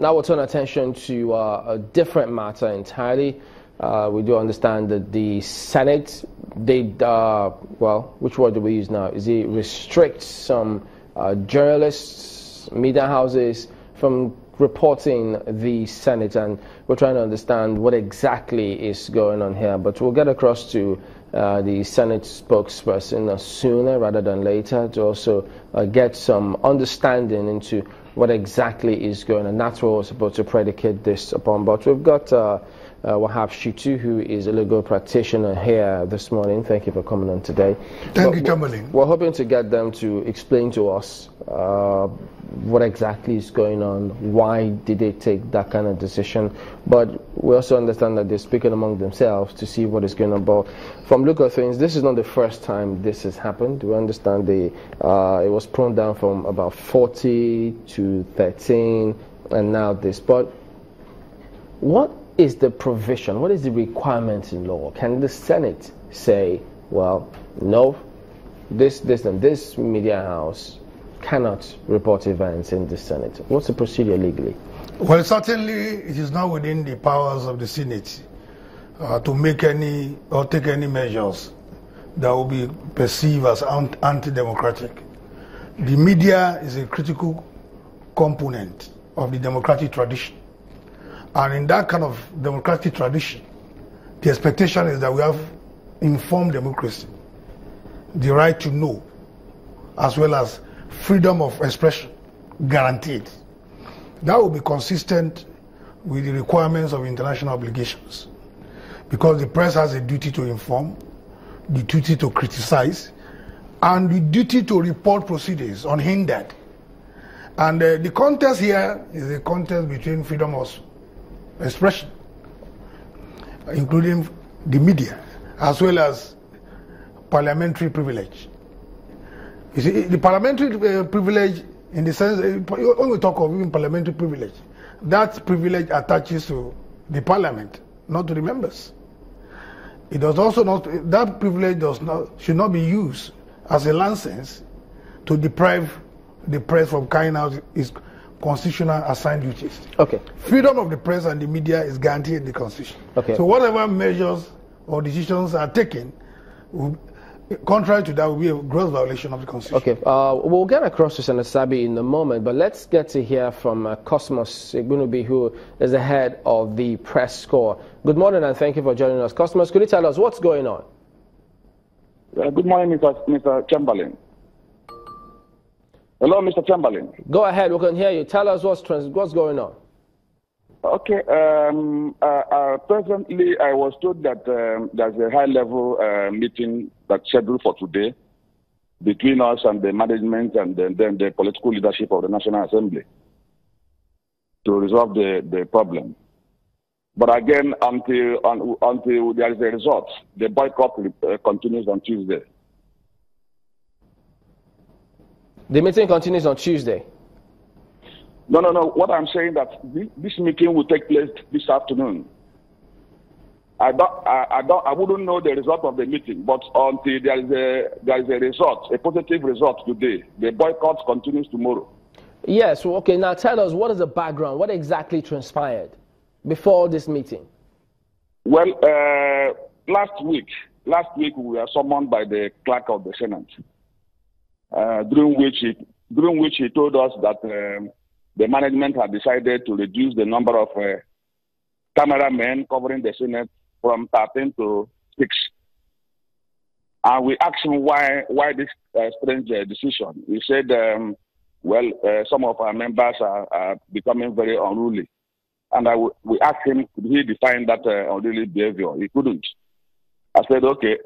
Now we'll turn attention to a different matter entirely. We do understand that the Senate, which word do we use now? Is it restrict some journalists, media houses from reporting the Senate, and we're trying to understand what exactly is going on here. But we'll get across to the Senate spokesperson sooner rather than later to also get some understanding into what exactly is going on. That's what we're supposed to predicate this upon. But we've got we'll have Shittu, who is a legal practitioner, here this morning. Thank you for coming on today. Thank you, Chamberlain. We're hoping to get them to explain to us what exactly is going on, why did they take that kind of decision. But we also understand that they're speaking among themselves to see what is going on. But from look of things, this is not the first time this has happened. We understand it was prone down from about 40 to 13 and now this. But what is the provision? What is the requirement in law? Can the Senate say, well, no, this and this media house cannot report events in the Senate? What's the procedure legally? Well, certainly it is not within the powers of the Senate to make any or take any measures that will be perceived as anti-democratic. The media is a critical component of the democratic tradition. And in that kind of democratic tradition, the expectation is that we have informed democracy, the right to know, as well as freedom of expression guaranteed. That will be consistent with the requirements of international obligations, because the press has a duty to inform, the duty to criticize, and the duty to report proceedings unhindered. And the contest here is a contest between freedom of expression, including the media, as well as parliamentary privilege. You see, the parliamentary privilege, in the sense, when we talk of even parliamentary privilege, that privilege attaches to the parliament, not to the members. It does also not, that privilege should not be used as a license to deprive the press from carrying out its constitutional assigned duties. Okay. Freedom of the press and the media is guaranteed in the Constitution. Okay. So whatever measures or decisions are taken, contrary to that, will be a gross violation of the Constitution. Okay. We'll get across to Senator Sabi in a moment, but let's get to hear from Cosmos Igbunubi, who is the head of the press corps. Good morning and thank you for joining us. Cosmos, could you tell us what's going on? Good morning, Mr. Chamberlain. Hello, Mr. Chamberlain. Go ahead, we can hear you. Tell us what's going on. Okay. Presently, I was told that there's a high-level meeting that's scheduled for today between us and the management and then the political leadership of the National Assembly to resolve the problem. But again, until there is a result, the boycott continues on Tuesday. The meeting continues on Tuesday. No. What I'm saying that this meeting will take place this afternoon. I wouldn't know the result of the meeting, but until there is a result, a positive result today, the boycott continues tomorrow. Yes. Okay. Now tell us, what is the background? What exactly transpired before this meeting? Well, last week we were summoned by the clerk of the Senate. During which he told us that the management had decided to reduce the number of cameramen covering the Senate from 13 to 6. And we asked him why this strange decision. He said, some of our members are becoming very unruly. And we asked him, could he define that unruly behavior? He couldn't. I said, okay,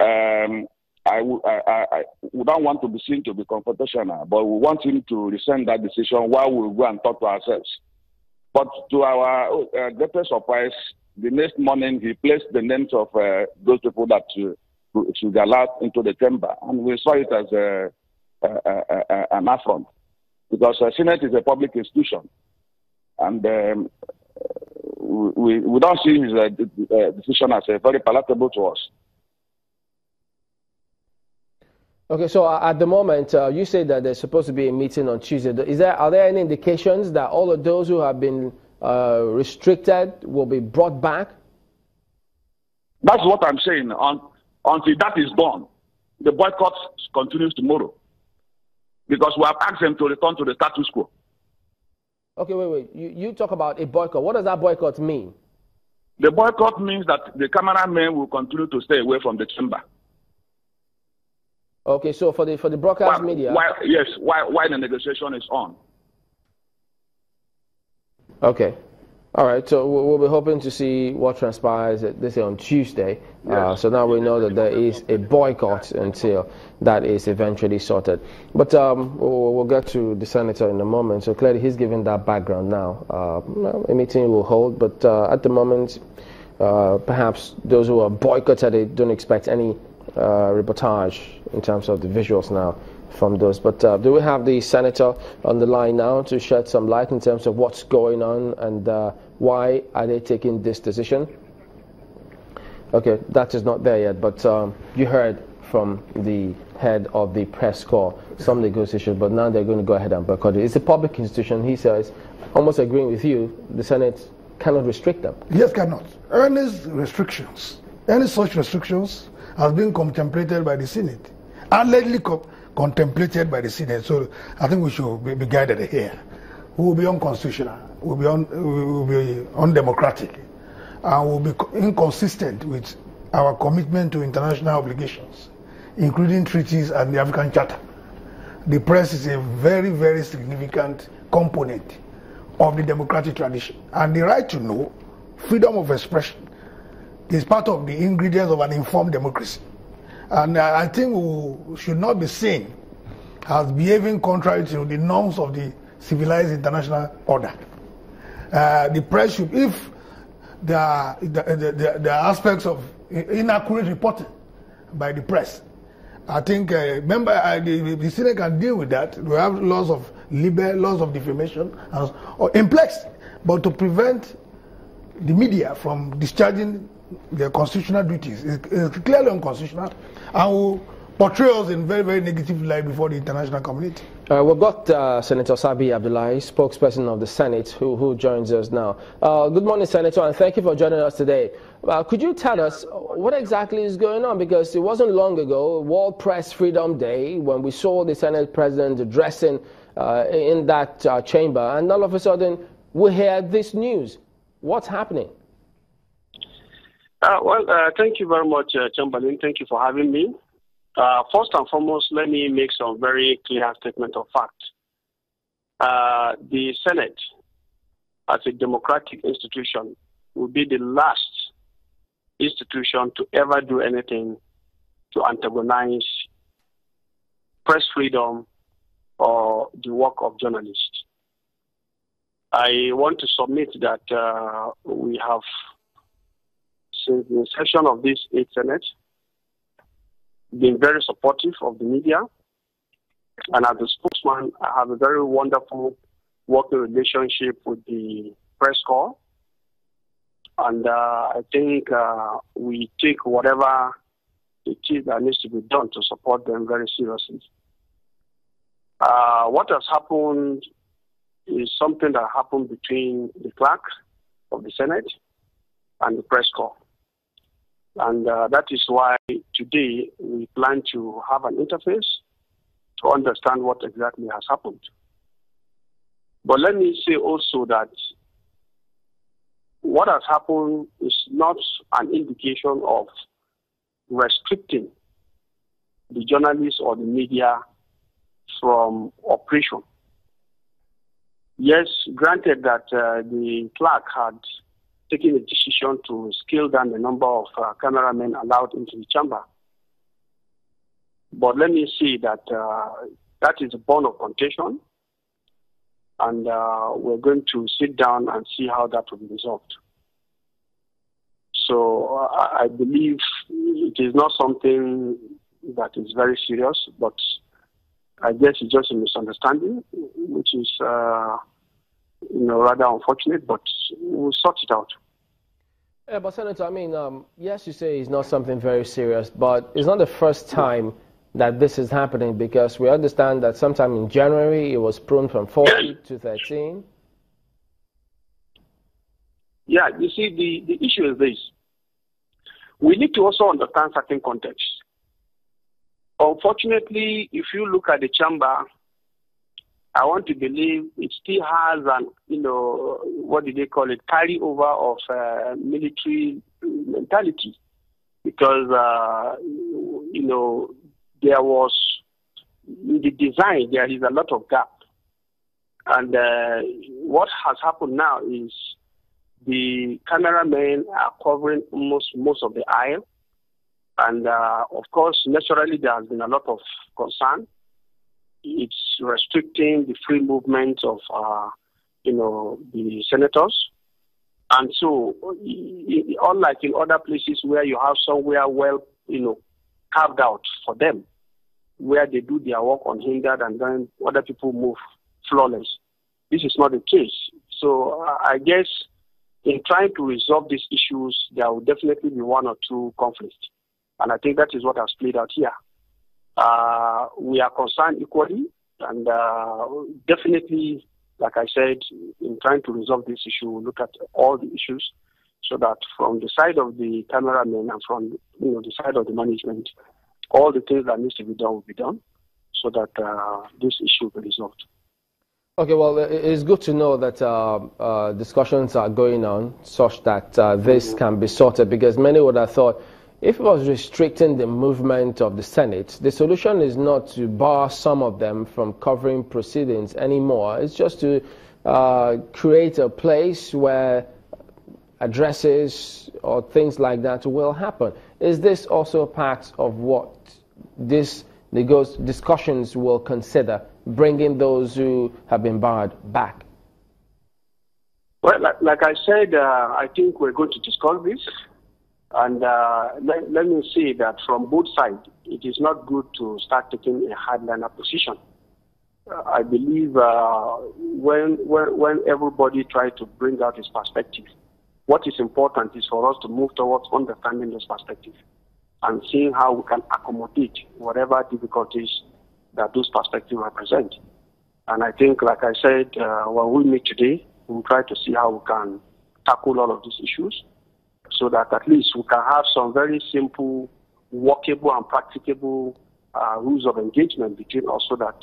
we don't want to be seen to be confrontational, but we want him to rescind that decision while we go and talk to ourselves. But to our greatest surprise, the next morning he placed the names of those people that should be allowed into the chamber, and we saw it as an affront, because the Senate is a public institution, and we don't see his decision as very palatable to us. Okay, so at the moment, you say that there's supposed to be a meeting on Tuesday. Are there any indications that all of those who have been restricted, will be brought back? That's what I'm saying. Until that is done, the boycott continues tomorrow. Because we have asked them to return to the status quo. Okay, wait. You talk about a boycott. What does that boycott mean? The boycott means that the cameramen will continue to stay away from the chamber. Okay, so for the broadcast media. While the negotiation is on. Okay. All right, so we'll be hoping to see what transpires, they say, on Tuesday. Yes. So now we know that there is a boycott until that is eventually sorted. But we'll get to the senator in a moment. So clearly he's given that background now. A meeting will hold, but at the moment, perhaps those who are boycotted it don't expect any reportage in terms of the visuals now from those. But do we have the senator on the line now to shed some light in terms of what's going on and why are they taking this decision? Okay, that is not there yet, but you heard from the head of the press corps some negotiations, but now they're going to go ahead and boycott it. It's a public institution, he says, almost agreeing with you, the Senate cannot restrict them. Yes, cannot. Any such restrictions has been contemplated by the Senate, allegedly contemplated by the Senate. So I think we should be guided here. We will be unconstitutional, we will be undemocratic, and will be inconsistent with our commitment to international obligations, including treaties and the African Charter. The press is a very, very significant component of the democratic tradition, and the right to know, freedom of expression, is part of the ingredients of an informed democracy. And I think we should not be seen as behaving contrary to the norms of the civilized international order. The press should, if there are aspects of inaccurate reporting by the press, I think the Senate can deal with that. We have laws of libel, laws of defamation, in place, but to prevent the media from discharging their constitutional duties is clearly unconstitutional and will portray us in very, very negative light before the international community. We've got Senator Sabi Abdullahi, spokesperson of the Senate, who joins us now. Good morning, Senator, and thank you for joining us today. Could you tell us what exactly is going on? Because it wasn't long ago, World Press Freedom Day, when we saw the Senate President addressing in that chamber, and all of a sudden we hear this news. What's happening? Thank you very much, Chamberlain. Thank you for having me. First and foremost, let me make some very clear statement of fact. The Senate, as a democratic institution, will be the last institution to ever do anything to antagonize press freedom or the work of journalists. I want to submit that we have, since the inception of this 8th Senate, been very supportive of the media. And as a spokesman, I have a very wonderful working relationship with the press corps. And I think we take whatever it is that needs to be done to support them very seriously. What has happened is something that happened between the clerk of the Senate and the press corps. And that is why today we plan to have an interface to understand what exactly has happened. But let me say also that what has happened is not an indication of restricting the journalists or the media from operation. Yes, granted that the clerk had taken a decision to scale down the number of cameramen allowed into the chamber. But let me say that that is a bone of contention, and we're going to sit down and see how that will be resolved. So I believe it is not something that is very serious, but I guess it's just a misunderstanding, which is rather unfortunate, but we'll sort it out. Yeah, but Senator, I mean, yes, you say it's not something very serious, but it's not the first time that this is happening, because we understand that sometime in January it was pruned from 40 to 13. Yeah, you see, the issue is this. We need to also understand certain contexts. Unfortunately, if you look at the chamber, I want to believe it still has an, what do they call it, carryover of military mentality. Because, there was, in the design, there is a lot of gap. And what has happened now is the cameramen are covering most of the aisle. And, of course, naturally, there has been a lot of concern. It's restricting the free movement of, the senators. And so, unlike in other places where you have somewhere well, carved out for them, where they do their work unhindered and then other people move flawless. This is not the case. So I guess in trying to resolve these issues, there will definitely be one or two conflicts. And I think that is what has played out here. We are concerned equally, and definitely, like I said, in trying to resolve this issue, we'll look at all the issues so that from the side of the cameramen and from the side of the management, all the things that needs to be done will be done so that this issue will be resolved. Okay, well, it's good to know that discussions are going on such that this can be sorted, because many would have thought if it was restricting the movement of the Senate, the solution is not to bar some of them from covering proceedings anymore. It's just to create a place where addresses or things like that will happen. Is this also part of what these discussions will consider, bringing those who have been barred back? Well, like I said, I think we're going to discuss this. And let me say that from both sides, it is not good to start taking a hardliner position. I believe when everybody tries to bring out his perspective, what is important is for us to move towards understanding those perspectives and seeing how we can accommodate whatever difficulties that those perspectives represent. And I think, like I said, when we meet today, we'll try to see how we can tackle all of these issues, so that at least we can have some very simple, workable and practicable rules of engagement between us, so that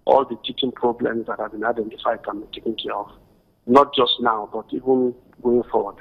all the teaching problems that have been identified can be taken care of, not just now, but even going forward.